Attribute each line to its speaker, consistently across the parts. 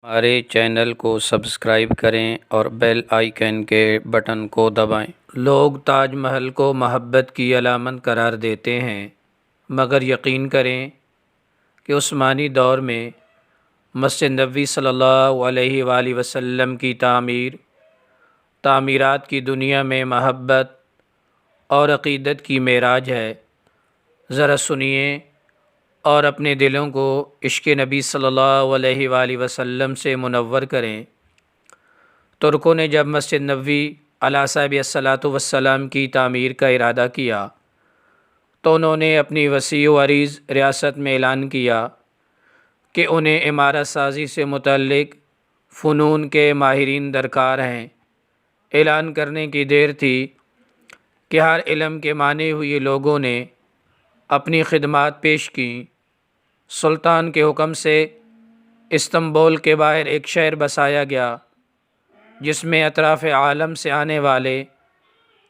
Speaker 1: ہمارے چینل کو سبسکرائب کریں اور بیل آئیکن کے بٹن کو دبائیں۔ لوگ تاج محل کو محبت کی علامت قرار دیتے ہیں، مگر یقین کریں کہ عثمانی دور میں مسجد نبوی صلی اللہ علیہ وآلہ وسلم کی تعمیرات کی دنیا میں محبت اور عقیدت کی معراج ہے۔ ذرا سنیے اور اپنے دلوں کو عشق نبی صلی اللہ علیہ وآلہ وسلم سے منور کریں۔ ترکوں نے جب مسجد نبوی علیہ صاحب الصلاۃ والسلام کی تعمیر کا ارادہ کیا تو انہوں نے اپنی وسیع و عریض ریاست میں اعلان کیا کہ انہیں عمارت سازی سے متعلق فنون کے ماہرین درکار ہیں۔ اعلان کرنے کی دیر تھی کہ ہر علم کے مانے ہوئے لوگوں نے اپنی خدمات پیش کیں۔ سلطان کے حکم سے استنبول کے باہر ایک شہر بسایا گیا جس میں اطراف عالم سے آنے والے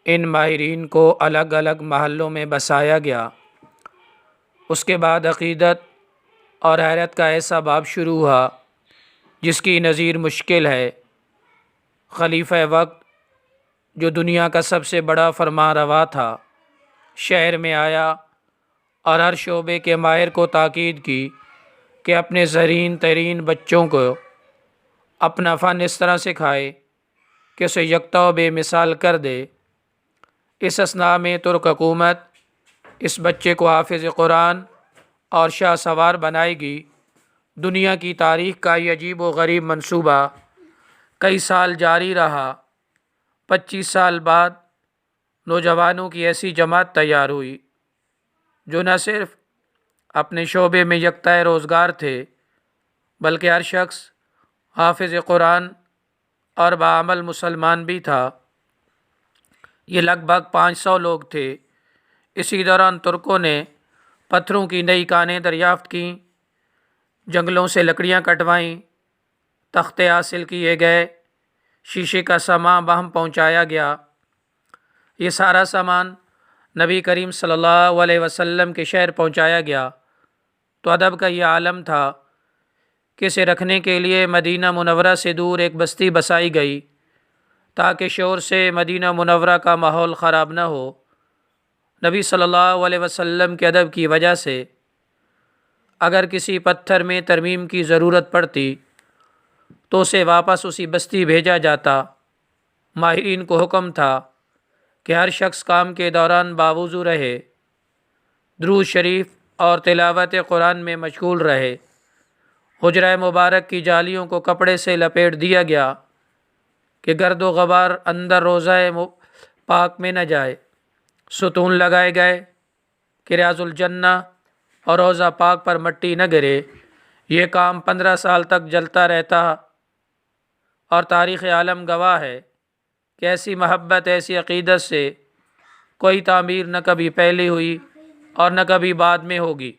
Speaker 1: ان ماہرین کو الگ الگ محلوں میں بسایا گیا۔ اس کے بعد عقیدت اور حیرت کا ایسا باب شروع ہوا جس کی نظیر مشکل ہے۔ خلیفہ وقت جو دنیا کا سب سے بڑا فرمان روا تھا، شہر میں آیا اور ہر شعبے کے ماہر کو تاکید کی کہ اپنے زرین ترین بچوں کو اپنا فن اس طرح سکھائے کہ اسے یکتا و بے مثال کر دے۔ اس اثناء میں ترک حکومت اس بچے کو حافظ قرآن اور شاہ سوار بنائے گی۔ دنیا کی تاریخ کا یہ عجیب و غریب منصوبہ کئی سال جاری رہا۔ 25 سال بعد نوجوانوں کی ایسی جماعت تیار ہوئی جو نہ صرف اپنے شعبے میں یکتائے روزگار تھے بلکہ ہر شخص حافظ قرآن اور باعمل مسلمان بھی تھا۔ یہ لگ بھگ 500 لوگ تھے۔ اسی دوران ترکوں نے پتھروں کی نئی کانیں دریافت کیں، جنگلوں سے لکڑیاں کٹوائیں، تختے حاصل کیے گئے، شیشے کا سامان باہم پہنچایا گیا۔ یہ سارا سامان نبی کریم صلی اللہ علیہ وسلم کے شہر پہنچایا گیا تو ادب کا یہ عالم تھا کہ اسے رکھنے کے لیے مدینہ منورہ سے دور ایک بستی بسائی گئی تاکہ شور سے مدینہ منورہ کا ماحول خراب نہ ہو۔ نبی صلی اللہ علیہ وسلم کے ادب کی وجہ سے اگر کسی پتھر میں ترمیم کی ضرورت پڑتی تو اسے واپس اسی بستی بھیجا جاتا۔ ماہرین کو حکم تھا کہ ہر شخص کام کے دوران باوضو رہے، درود شریف اور تلاوت قرآن میں مشغول رہے۔ حجرہ مبارک کی جالیوں کو کپڑے سے لپیٹ دیا گیا کہ گرد و غبار اندر روضہ پاک میں نہ جائے۔ ستون لگائے گئے کہ ریاض الجنہ اور روضہ پاک پر مٹی نہ گرے۔ یہ کام 15 سال تک چلتا رہتا اور تاریخ عالم گواہ ہے کہ ایسی محبت، ایسی عقیدت سے کوئی تعمیر نہ کبھی پہلے ہوئی اور نہ کبھی بعد میں ہوگی۔